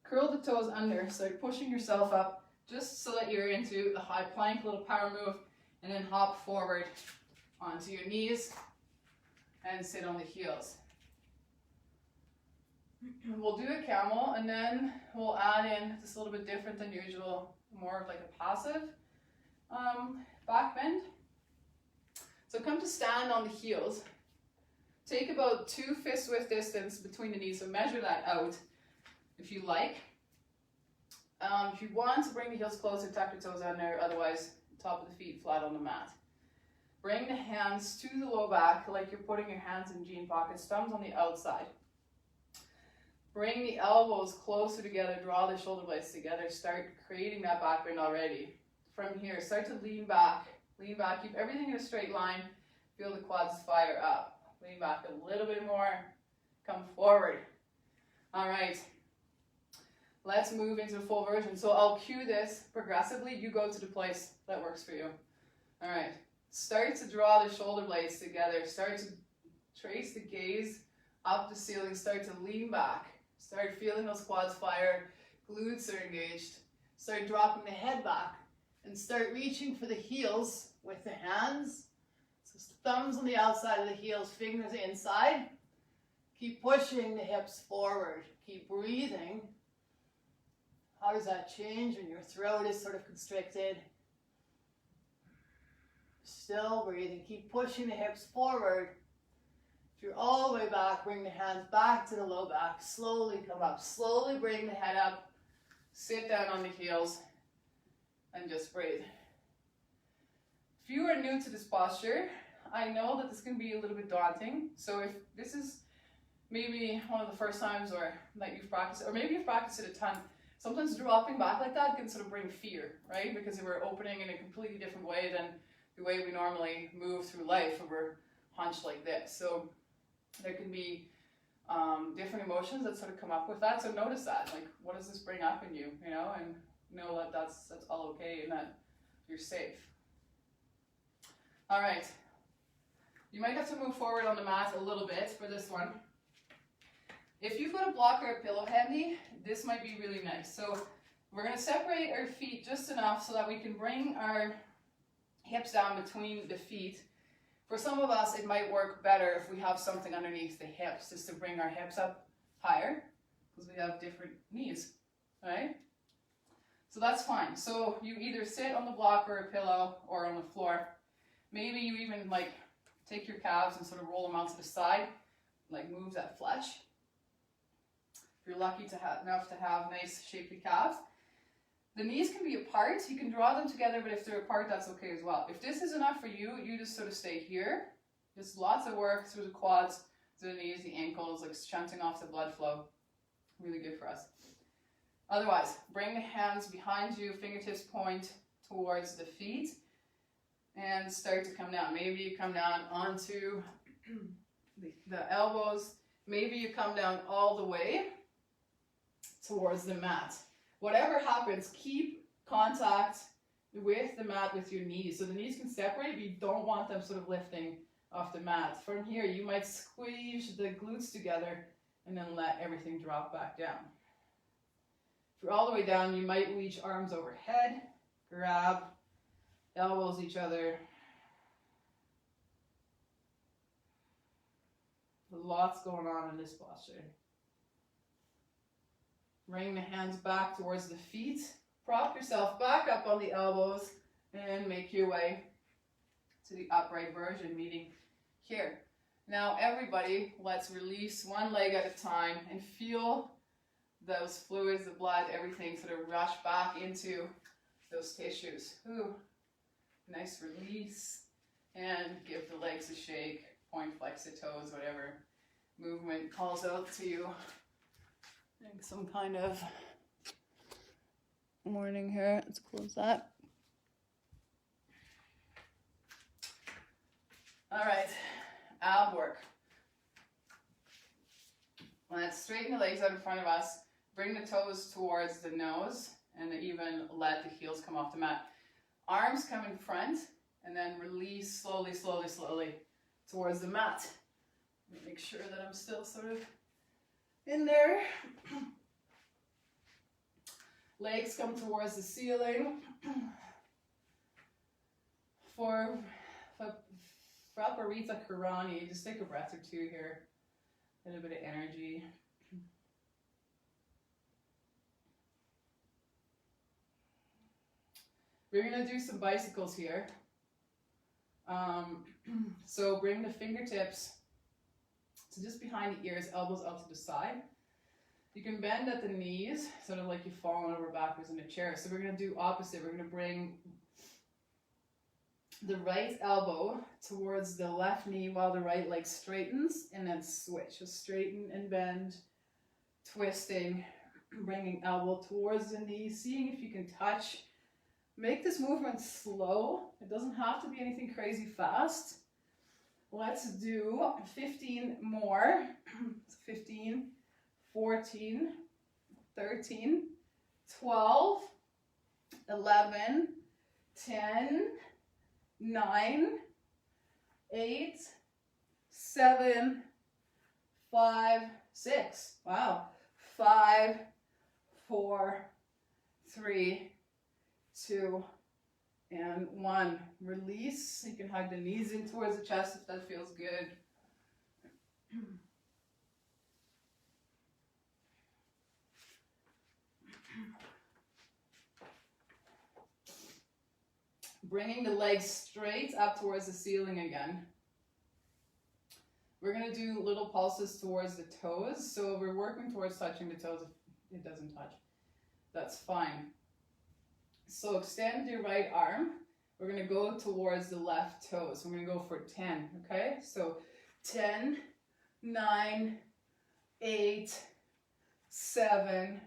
Speaker 1: curl the toes under. Start pushing yourself up just so that you're into the high plank, little power move. And then hop forward onto your knees and sit on the heels. We'll do a camel and then we'll add in just a little bit different than usual, more of like a passive back bend. So come to stand on the heels. Take about 2 fist width distance between the knees, so measure that out if you like. If you want to bring the heels closer, tuck your toes under, otherwise top of the feet flat on the mat. Bring the hands to the low back like you're putting your hands in jean pockets, thumbs on the outside. Bring the elbows closer together, draw the shoulder blades together, start creating that back bend already. From here, start to lean back, keep everything in a straight line, feel the quads fire up. Lean back a little bit more, come forward. All right, let's move into the full version. So I'll cue this progressively, you go to the place that works for you. All right, start to draw the shoulder blades together, start to trace the gaze up the ceiling, start to lean back. Start feeling those quads fire, glutes are engaged. Start dropping the head back and start reaching for the heels with the hands. So thumbs on the outside of the heels, fingers inside. Keep pushing the hips forward. Keep breathing. How does that change when your throat is sort of constricted? Still breathing. Keep pushing the hips forward. If you're all the way back, bring the hands back to the low back. Slowly come up. Slowly bring the head up. Sit down on the heels and just breathe. If you are new to this posture, I know that this can be a little bit daunting. So if this is maybe one of the first times or that you've practiced, or maybe you've practiced it a ton, sometimes dropping back like that can sort of bring fear, right? Because we're opening in a completely different way than the way we normally move through life, where we're hunched like this. So there can be different emotions that sort of come up with that. So notice that, like, what does this bring up in you, you know, and know that that's all okay and that you're safe. All right. You might have to move forward on the mat a little bit for this one. If you've got a block or a pillow handy, this might be really nice. So we're going to separate our feet just enough so that we can bring our hips down between the feet. For some of us, it might work better if we have something underneath the hips, just to bring our hips up higher, because we have different knees, right? So that's fine. So you either sit on the block or a pillow or on the floor. Maybe you even like take your calves and sort of roll them out to the side, like move that flesh. If you're lucky enough to have nice shapely calves. The knees can be apart, you can draw them together, but if they're apart, that's okay as well. If this is enough for you, you just sort of stay here. Just lots of work through the quads, through the knees, the ankles, like shunting off the blood flow. Really good for us. Otherwise, bring the hands behind you, fingertips point towards the feet, and start to come down. Maybe you come down onto the elbows. Maybe you come down all the way towards the mat. Whatever happens, keep contact with the mat with your knees. So the knees can separate, but you don't want them sort of lifting off the mat. From here, you might squeeze the glutes together and then let everything drop back down. If you're all the way down, you might reach arms overhead, grab elbows each other. Lots going on in this posture. Bring the hands back towards the feet. Prop yourself back up on the elbows and make your way to the upright version, meeting here. Now everybody, let's release one leg at a time and feel those fluids, the blood, everything sort of rush back into those tissues. Ooh, nice release. And give the legs a shake. Point, flex the toes, whatever movement calls out to you. Like some kind of morning here. Let's close that. All right, ab work. Let's straighten the legs out in front of us. Bring the toes towards the nose and even let the heels come off the mat. Arms come in front and then release slowly, slowly, slowly towards the mat. Make sure that I'm still sort of in there. Legs come towards the ceiling. For Praparita Karani, just take a breath or two here. A little bit of energy. We're going to do some bicycles here. So bring the fingertips to just behind the ears, elbows out to the side. You can bend at the knees, sort of like you've fallen over backwards in a chair. So we're going to do opposite. We're going to bring the right elbow towards the left knee while the right leg straightens, and then switch. So straighten and bend, twisting, bringing elbow towards the knee, seeing if you can touch. Make this movement slow. It doesn't have to be anything crazy fast. Let's do 15 more. 15, 14, 13, 12, 11, 10, 9, 8, 7, 5, 6. Wow. 5, 4, 3, 2, and 1. Release. You can hug the knees in towards the chest if that feels good. Bringing the legs straight up towards the ceiling again. We're going to do little pulses towards the toes. So we're working towards touching the toes. If it doesn't touch, that's fine. So extend your right arm. We're going to go towards the left toes. So we're going to go for 10, okay? So 10, 9, 8, 7,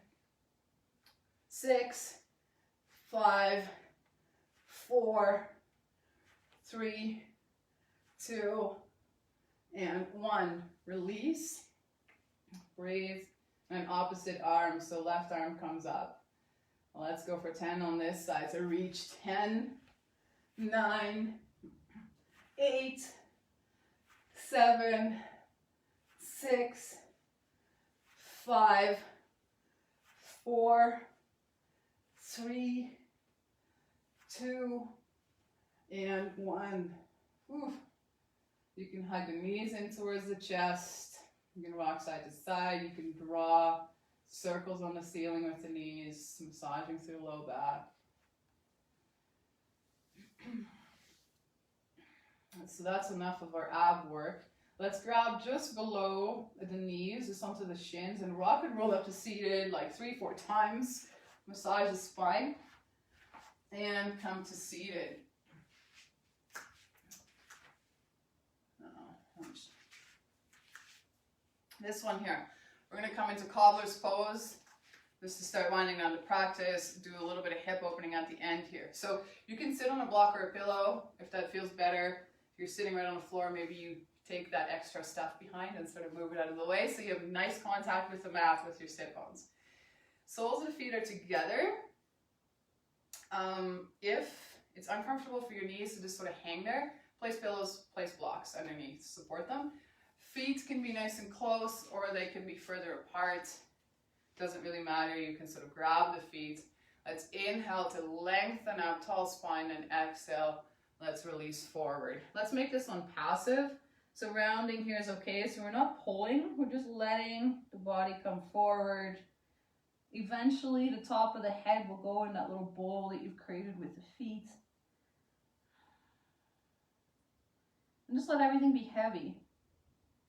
Speaker 1: 6, 5, 4, 3, 2, and 1. Release. Breathe. And opposite arm, so left arm comes up. Let's go for 10 on this side. So reach 10, 9, 8, 7, 6, 5, 4, 3, 2, and 1. Oof. You can hug the knees in towards the chest. You can rock side to side. You can draw circles on the ceiling with the knees, massaging through the low back. So that's enough of our ab work. Let's grab just below the knees, just onto the shins, and rock and roll up to seated like 3-4 times. Massage the spine and come to seated. This one here, we're going to come into cobbler's pose. Just to start winding down the practice, do a little bit of hip opening at the end here. So you can sit on a block or a pillow if that feels better. If you're sitting right on the floor, maybe you take that extra stuff behind and sort of move it out of the way so you have nice contact with the mat with your sit bones. Soles of the feet are together. If it's uncomfortable for your knees to just sort of hang there, place pillows, place blocks underneath to support them. Feet can be nice and close, or they can be further apart. Doesn't really matter, you can sort of grab the feet. Let's inhale to lengthen up, tall spine, and exhale, let's release forward. Let's make this one passive. So rounding here is okay, so we're not pulling, we're just letting the body come forward. Eventually the top of the head will go in that little bowl that you've created with the feet. And just let everything be heavy.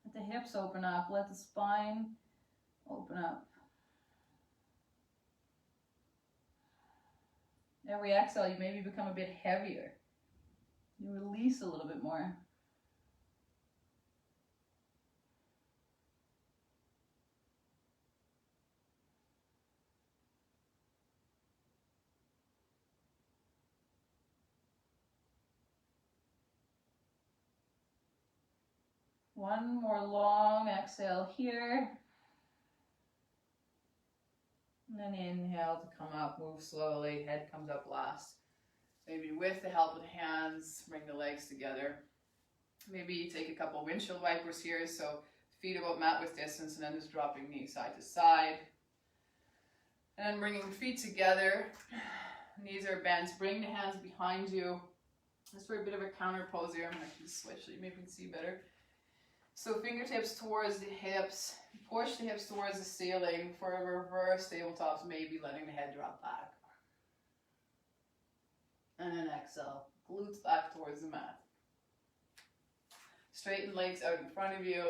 Speaker 1: Let the hips open up, let the spine open up. Every exhale, you maybe become a bit heavier. You release a little bit more. One more long exhale here. And then inhale to come up, move slowly, head comes up last. Maybe with the help of the hands, bring the legs together. Maybe take a couple windshield wipers here, so feet about mat width distance, and then just dropping knees side to side. And then bringing feet together, knees are bent, bring the hands behind you. Just for a bit of a counter pose here, I'm going to switch so you maybe can see better. So fingertips towards the hips, push the hips towards the ceiling for a reverse tabletops, maybe letting the head drop back. And then exhale, glutes back towards the mat. Straighten legs out in front of you.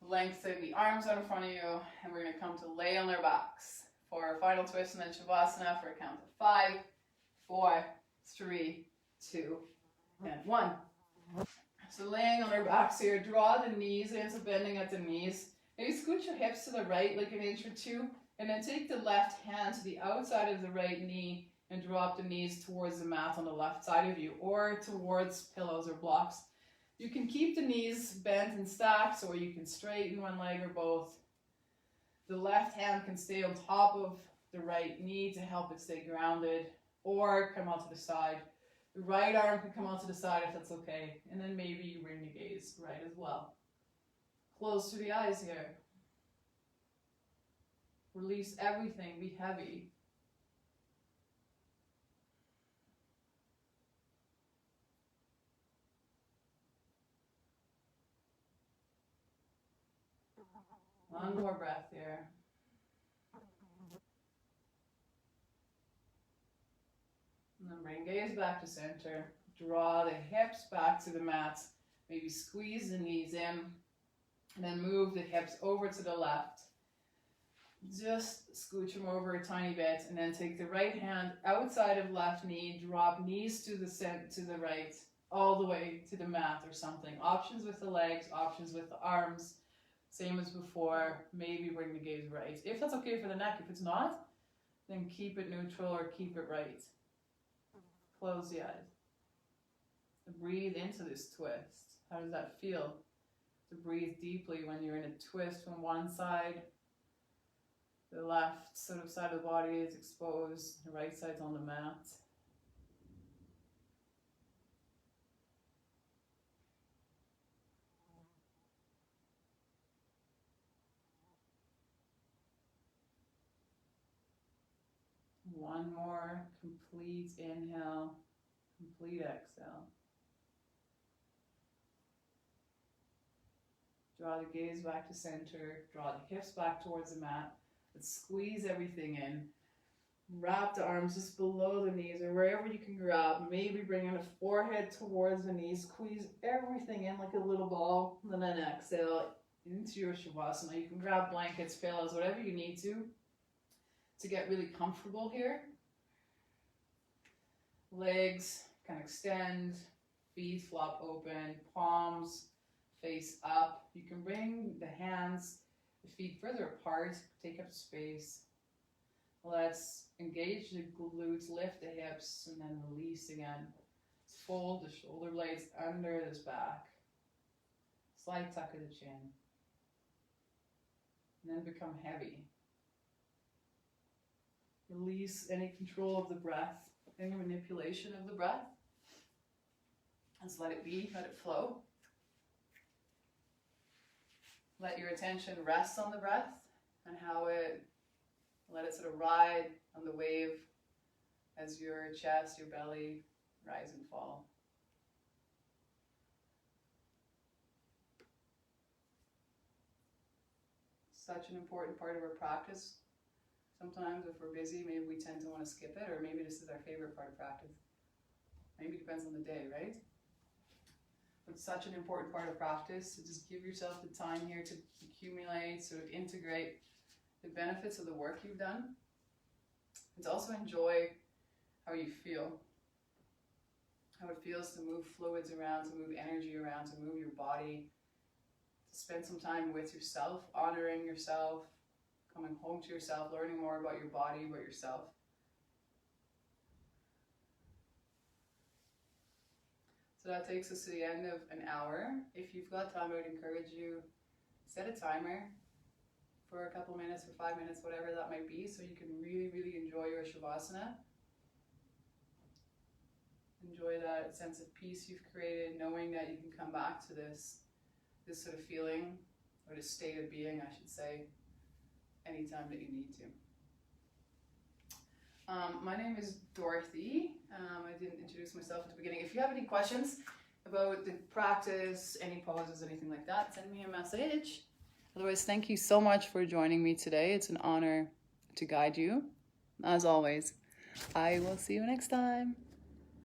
Speaker 1: Lengthen the arms out in front of you. And we're going to come to lay on their backs for our final twist and then Shavasana for a count of 5, 4, 3, 2, and 1. So laying on our backs here, draw the knees in, so bending at the knees. Maybe scoot your hips to the right like an inch or two, and then take the left hand to the outside of the right knee and drop the knees towards the mat on the left side of you, or towards pillows or blocks. You can keep the knees bent and stacked, or you can straighten one leg or both. The left hand can stay on top of the right knee to help it stay grounded, or come out to the side. The right arm can come out to the side if that's okay. And then maybe you bring the gaze right as well. Close to the eyes here. Release everything, be heavy. One more breath here. And then bring gaze back to center. Draw the hips back to the mat. Maybe squeeze the knees in. And then move the hips over to the left. Just scooch them over a tiny bit. And then take the right hand outside of left knee. Drop knees to the right. All the way to the mat or something. Options with the legs. Options with the arms. Same as before. Maybe bring the gaze right. If that's okay for the neck. If it's not, then keep it neutral or keep it right. Close the eyes. Breathe into this twist. How does that feel? To breathe deeply when you're in a twist from one side. The left sort of side of the body is exposed. The right side's on the mat. One more complete inhale, complete exhale. Draw the gaze back to center, draw the hips back towards the mat. Let's squeeze everything in. Wrap the arms just below the knees or wherever you can grab. Maybe bring in the forehead towards the knees. Squeeze everything in like a little ball. And then exhale into your Shavasana. You can grab blankets, pillows, whatever you need to get really comfortable here. Legs can extend, feet flop open, palms face up. You can bring the hands, the feet further apart, take up space. Let's engage the glutes, lift the hips, and then release again. Let's fold the shoulder blades under this back. Slight tuck of the chin. And then become heavy. Release any control of the breath, any manipulation of the breath. Just let it be, let it flow. Let your attention rest on the breath and how let it sort of ride on the wave as your chest, your belly rise and fall. Such an important part of our practice. Sometimes if we're busy, maybe we tend to want to skip it, or maybe this is our favorite part of practice. Maybe it depends on the day, right? But such an important part of practice, so just give yourself the time here to accumulate, sort of integrate the benefits of the work you've done, and to also enjoy how you feel. How it feels to move fluids around, to move energy around, to move your body, to spend some time with yourself, honoring yourself, coming home to yourself, learning more about your body, about yourself. So that takes us to the end of an hour. If you've got time, I would encourage you, set a timer for a couple minutes, for 5 minutes, whatever that might be, so you can really, really enjoy your Shavasana. Enjoy that sense of peace you've created, knowing that you can come back to this sort of feeling, or this state of being, I should say, anytime that you need to. My name is Dorothee. I didn't introduce myself at the beginning. If you have any questions about the practice, any poses, anything like that, send me a message. Otherwise, thank you so much for joining me today. It's an honor to guide you. As always, I will see you next time.